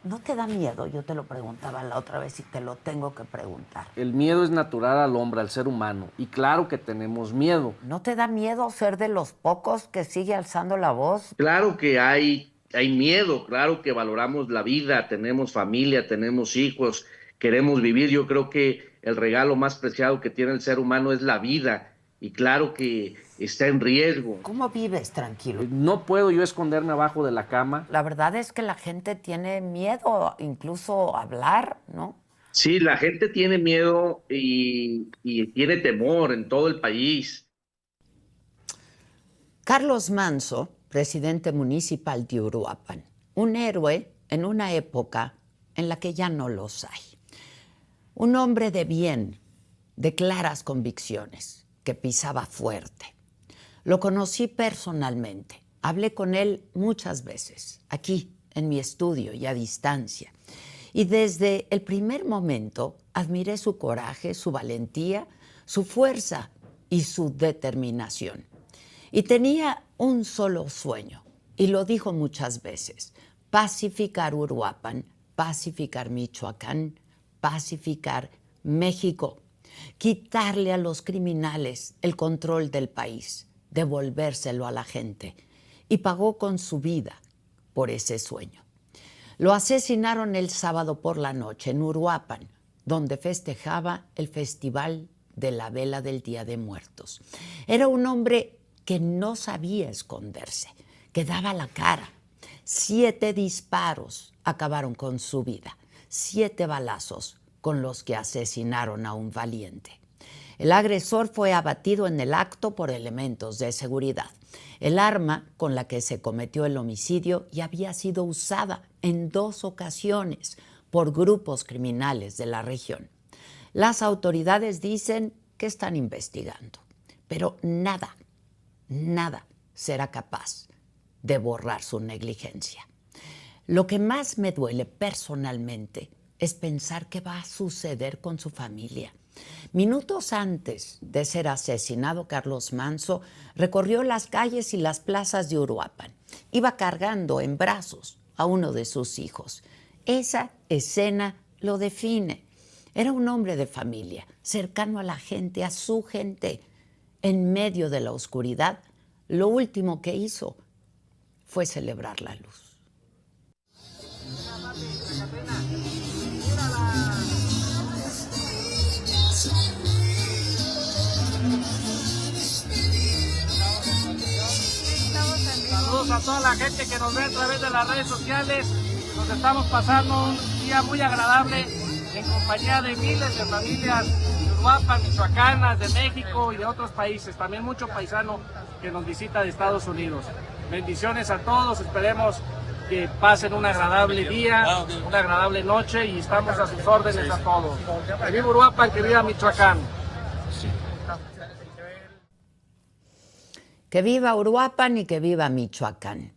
¿No te da miedo? Yo te lo preguntaba la otra vez y te lo tengo que preguntar. El miedo es natural al hombre, al ser humano, y claro que tenemos miedo. ¿No te da miedo ser de los pocos que sigue alzando la voz? Claro que hay miedo, claro que valoramos la vida, tenemos familia, tenemos hijos, queremos vivir. Yo creo que el regalo más preciado que tiene el ser humano es la vida y claro que está en riesgo. ¿Cómo vives tranquilo? No puedo yo esconderme abajo de la cama. La verdad es que la gente tiene miedo incluso a hablar, ¿no? Sí, la gente tiene miedo y tiene temor en todo el país. Carlos Manso, presidente municipal de Uruapan, un héroe en una época en la que ya no los hay. Un hombre de bien, de claras convicciones, que pisaba fuerte. Lo conocí personalmente, hablé con él muchas veces, aquí en mi estudio y a distancia. Y desde el primer momento admiré su coraje, su valentía, su fuerza y su determinación. Y tenía un solo sueño, y lo dijo muchas veces: pacificar Uruapan, pacificar Michoacán, pacificar México, quitarle a los criminales el control del país, devolvérselo a la gente. Y pagó con su vida por ese sueño. Lo asesinaron el sábado por la noche en Uruapan, donde festejaba el Festival de la Vela del Día de Muertos. Era un hombre que no sabía esconderse, que daba la cara. 7 disparos acabaron con su vida, 7 balazos con los que asesinaron a un valiente. El agresor fue abatido en el acto por elementos de seguridad. El arma con la que se cometió el homicidio ya había sido usada en 2 ocasiones por grupos criminales de la región. Las autoridades dicen que están investigando, pero nada será capaz de borrar su negligencia. Lo que más me duele personalmente es pensar qué va a suceder con su familia. Minutos antes de ser asesinado, Carlos Manso recorrió las calles y las plazas de Uruapan. Iba cargando en brazos a uno de sus hijos. Esa escena lo define. Era un hombre de familia, cercano a la gente, a su gente. En medio de la oscuridad, lo último que hizo fue celebrar la luz. Saludos a toda la gente que nos ve a través de las redes sociales. Nos estamos pasando un día muy agradable en compañía de miles de familias de Uruapan, michoacanas, de México y de otros países. También mucho paisano que nos visita de Estados Unidos. Bendiciones a todos, esperemos que pasen un agradable día, una agradable noche y estamos a sus órdenes a todos. Que viva Uruapan, que viva Michoacán. Que viva Uruapan y que viva Michoacán.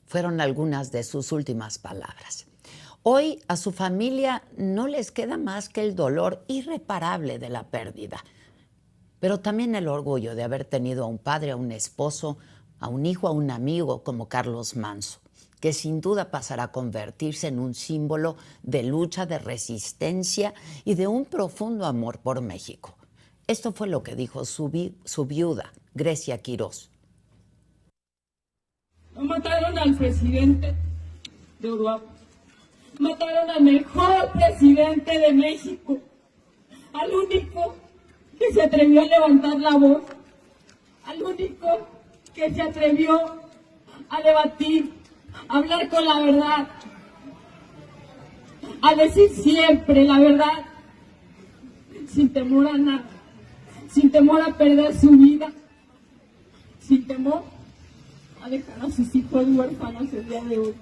Fueron algunas de sus últimas palabras. Hoy a su familia no les queda más que el dolor irreparable de la pérdida, pero también el orgullo de haber tenido a un padre, a un esposo, a un hijo, a un amigo como Carlos Manso, que sin duda pasará a convertirse en un símbolo de lucha, de resistencia y de un profundo amor por México. Esto fue lo que dijo su viuda, Grecia Quirós. Mataron al presidente de Uruapan, mataron al mejor presidente de México, al único que se atrevió a levantar la voz, al único que se atrevió a debatir, a hablar con la verdad, a decir siempre la verdad, sin temor a nada, sin temor a perder su vida, sin temor a dejar a sus hijos huérfanos el día de hoy.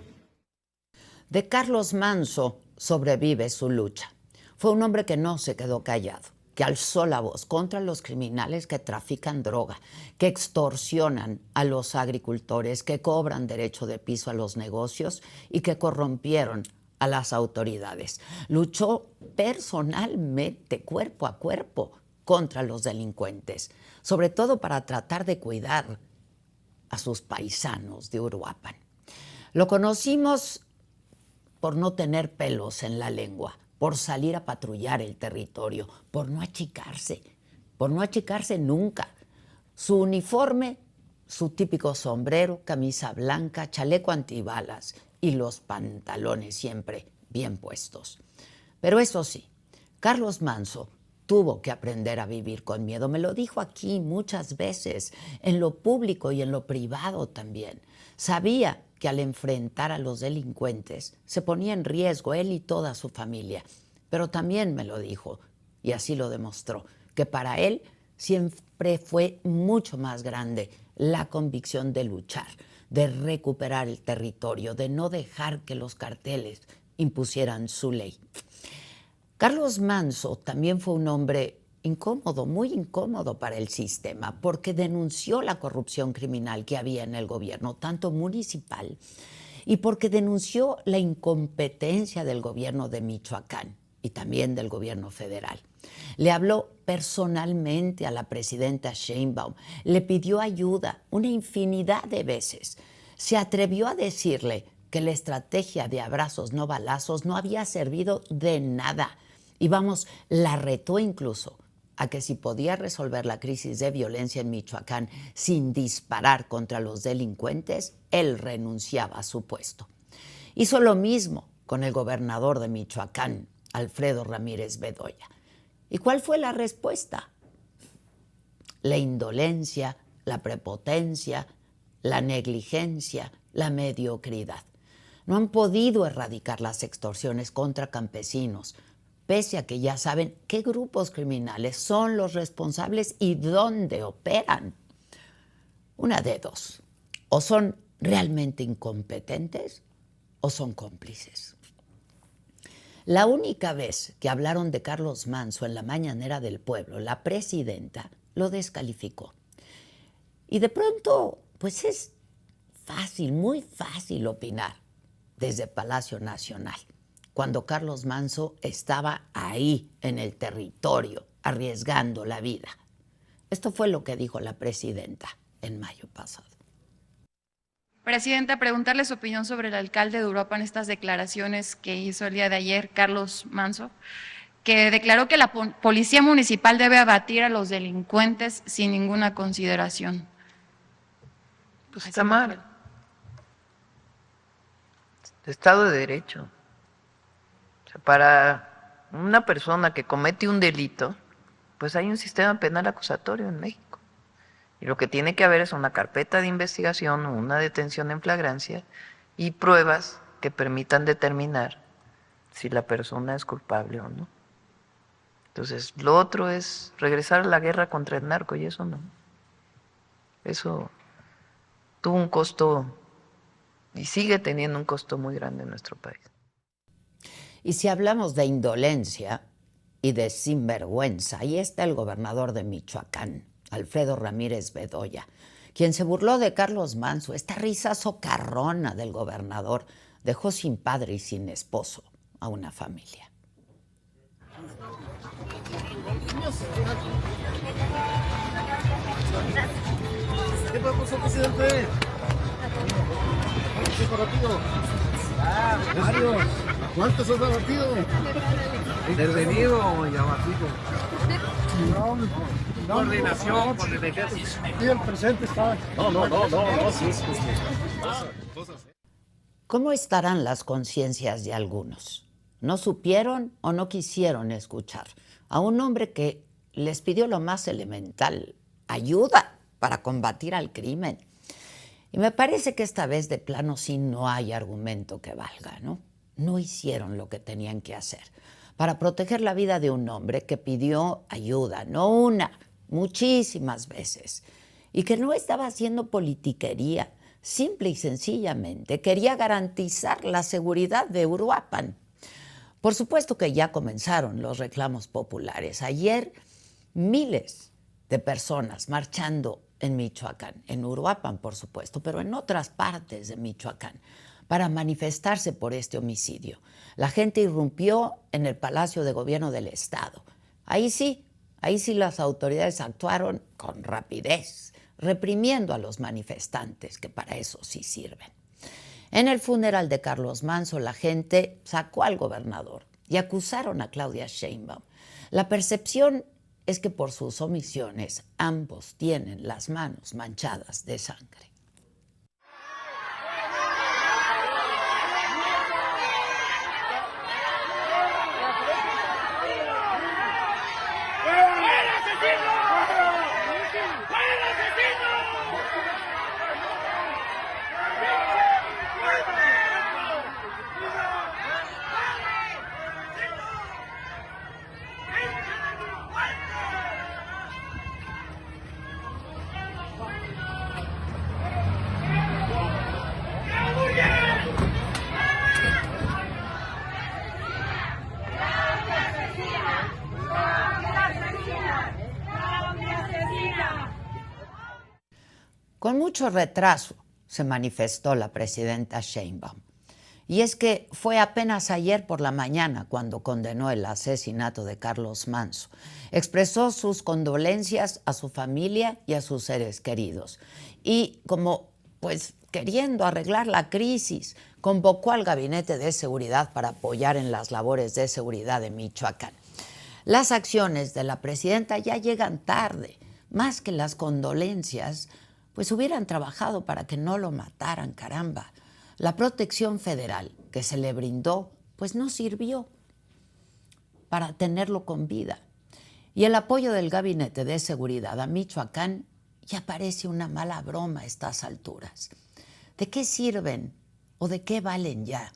De Carlos Manso sobrevive su lucha. Fue un hombre que no se quedó callado, que alzó la voz contra los criminales que trafican droga, que extorsionan a los agricultores, que cobran derecho de piso a los negocios y que corrompieron a las autoridades. Luchó personalmente, cuerpo a cuerpo, contra los delincuentes, sobre todo para tratar de cuidar a sus paisanos de Uruapan. Lo conocimos por no tener pelos en la lengua, por salir a patrullar el territorio, por no achicarse nunca. Su uniforme, su típico sombrero, camisa blanca, chaleco antibalas y los pantalones siempre bien puestos. Pero eso sí, Carlos Manzo tuvo que aprender a vivir con miedo. Me lo dijo aquí muchas veces, en lo público y en lo privado también. Sabía que al enfrentar a los delincuentes se ponía en riesgo él y toda su familia. Pero también me lo dijo, y así lo demostró, que para él siempre fue mucho más grande la convicción de luchar, de recuperar el territorio, de no dejar que los carteles impusieran su ley. Carlos Manzo también fue un hombre incómodo, muy incómodo para el sistema, porque denunció la corrupción criminal que había en el gobierno, tanto municipal, y porque denunció la incompetencia del gobierno de Michoacán y también del gobierno federal. Le habló personalmente a la presidenta Sheinbaum, le pidió ayuda una infinidad de veces. Se atrevió a decirle que la estrategia de abrazos no balazos no había servido de nada. Y vamos, la retó incluso a que si podía resolver la crisis de violencia en Michoacán sin disparar contra los delincuentes, él renunciaba a su puesto. Hizo lo mismo con el gobernador de Michoacán, Alfredo Ramírez Bedoya. ¿Y cuál fue la respuesta? La indolencia, la prepotencia, la negligencia, la mediocridad. No han podido erradicar las extorsiones contra campesinos, pese a que ya saben qué grupos criminales son los responsables y dónde operan. Una de dos, o son realmente incompetentes o son cómplices. La única vez que hablaron de Carlos Manzo en la mañanera del pueblo, la presidenta lo descalificó. Y de pronto, pues es fácil, muy fácil opinar desde Palacio Nacional, cuando Carlos Manzo estaba ahí en el territorio, arriesgando la vida. Esto fue lo que dijo la presidenta en mayo pasado. Presidenta, preguntarle su opinión sobre el alcalde de Uruapan, estas declaraciones que hizo el día de ayer Carlos Manzo, que declaró que la policía municipal debe abatir a los delincuentes sin ninguna consideración. Pues está mal. Estado de Derecho. O sea, para una persona que comete un delito, pues hay un sistema penal acusatorio en México. Y lo que tiene que haber es una carpeta de investigación o una detención en flagrancia y pruebas que permitan determinar si la persona es culpable o no. Entonces, lo otro es regresar a la guerra contra el narco y eso no. Eso tuvo un costo y sigue teniendo un costo muy grande en nuestro país. Y si hablamos de indolencia y de sinvergüenza, ahí está el gobernador de Michoacán, Alfredo Ramírez Bedoya, quien se burló de Carlos Manzo. Esta risa socarrona del gobernador dejó sin padre y sin esposo a una familia. ¿Qué pasó, presidente? ¿Cuántos son partido? Varios. ¿Cuántos son partido? Intervenido o llamativo. Coordinación con el ejército. Sí, el presente está. No, sí. ¿Cómo estarán las conciencias de algunos? ¿No supieron o no quisieron escuchar a un hombre que les pidió lo más elemental, ayuda para combatir al crimen? Y me parece que esta vez de plano sí no hay argumento que valga, ¿no? No hicieron lo que tenían que hacer para proteger la vida de un hombre que pidió ayuda, no una, muchísimas veces, y que no estaba haciendo politiquería, simple y sencillamente quería garantizar la seguridad de Uruapan. Por supuesto que ya comenzaron los reclamos populares. Ayer miles de personas marchando en Michoacán, en Uruapan por supuesto, pero en otras partes de Michoacán, para manifestarse por este homicidio. La gente irrumpió en el Palacio de Gobierno del Estado. Ahí sí las autoridades actuaron con rapidez, reprimiendo a los manifestantes, que para eso sí sirven. En el funeral de Carlos Manso, la gente sacó al gobernador y acusaron a Claudia Sheinbaum. La percepción es que por sus omisiones ambos tienen las manos manchadas de sangre. Con mucho retraso se manifestó la presidenta Sheinbaum. Y es que fue apenas ayer por la mañana cuando condenó el asesinato de Carlos Manso. Expresó sus condolencias a su familia y a sus seres queridos. Y como, queriendo arreglar la crisis, convocó al Gabinete de Seguridad para apoyar en las labores de seguridad de Michoacán. Las acciones de la presidenta ya llegan tarde. Más que las condolencias, hubieran trabajado para que no lo mataran, caramba. La protección federal que se le brindó, no sirvió para tenerlo con vida. Y el apoyo del Gabinete de Seguridad a Michoacán ya parece una mala broma a estas alturas. ¿De qué sirven o de qué valen ya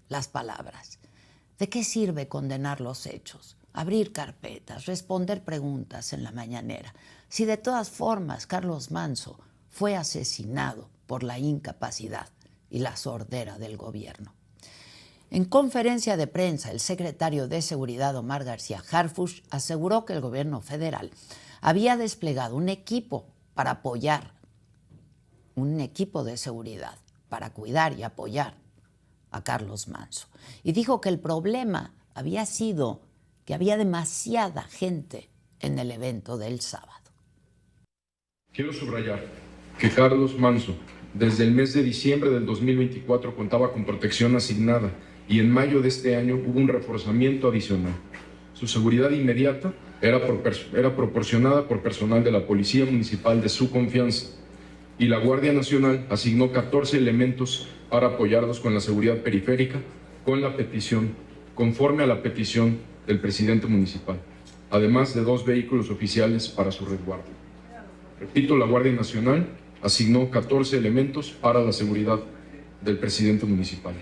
las palabras? ¿De qué sirve condenar los hechos, abrir carpetas, responder preguntas en la mañanera, si de todas formas Carlos Manso fue asesinado por la incapacidad y la sordera del gobierno? En conferencia de prensa, el secretario de Seguridad, Omar García Harfuch, aseguró que el gobierno federal había desplegado un equipo para apoyar, un equipo de seguridad para cuidar y apoyar a Carlos Manso. Y dijo que el problema había sido que había demasiada gente en el evento del sábado. Quiero subrayar que Carlos Manso, desde el mes de diciembre del 2024, contaba con protección asignada y en mayo de este año hubo un reforzamiento adicional. Su seguridad inmediata era proporcionada por personal de la Policía Municipal de su confianza y la Guardia Nacional asignó 14 elementos para apoyarlos con la seguridad periférica, conforme a la petición del presidente municipal, además de 2 vehículos oficiales para su resguardo. Repito, la Guardia Nacional asignó 14 elementos para la seguridad del presidente municipal.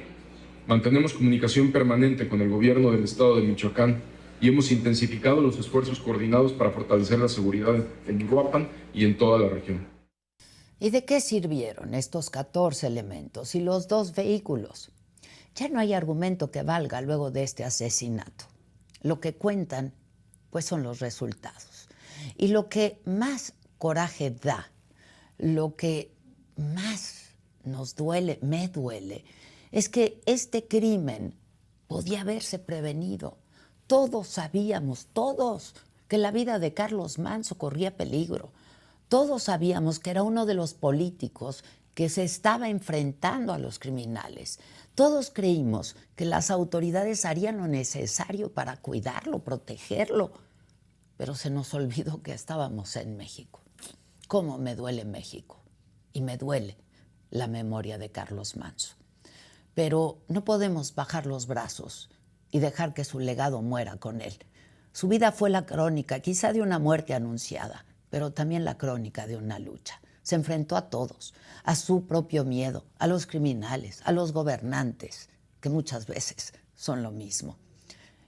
Mantenemos comunicación permanente con el gobierno del estado de Michoacán y hemos intensificado los esfuerzos coordinados para fortalecer la seguridad en Uruapan y en toda la región. ¿Y de qué sirvieron estos 14 elementos y los 2 vehículos? Ya no hay argumento que valga luego de este asesinato. Lo que cuentan, son los resultados. Y lo que más coraje da, lo que más nos duele, me duele, es que este crimen podía haberse prevenido. Todos sabíamos, que la vida de Carlos Manso corría peligro. Todos sabíamos que era uno de los políticos que se estaba enfrentando a los criminales. Todos creímos que las autoridades harían lo necesario para cuidarlo, protegerlo. Pero se nos olvidó que estábamos en México. ¿Cómo me duele México? Y me duele la memoria de Carlos Manso. Pero no podemos bajar los brazos y dejar que su legado muera con él. Su vida fue la crónica, quizá de una muerte anunciada, pero también la crónica de una lucha. Se enfrentó a todos, a su propio miedo, a los criminales, a los gobernantes, que muchas veces son lo mismo.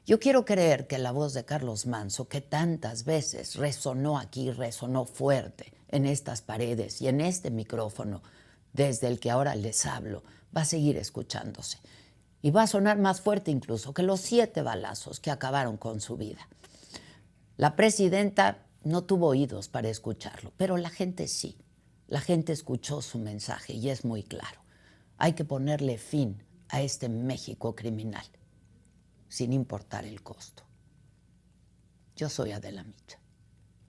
Yo quiero creer que la voz de Carlos Manso, que tantas veces resonó aquí, resonó fuerte en estas paredes y en este micrófono, desde el que ahora les hablo, va a seguir escuchándose. Y va a sonar más fuerte incluso que los 7 balazos que acabaron con su vida. La presidenta no tuvo oídos para escucharlo, pero la gente sí. La gente escuchó su mensaje y es muy claro. Hay que ponerle fin a este México criminal, sin importar el costo. Yo soy Adela Micha.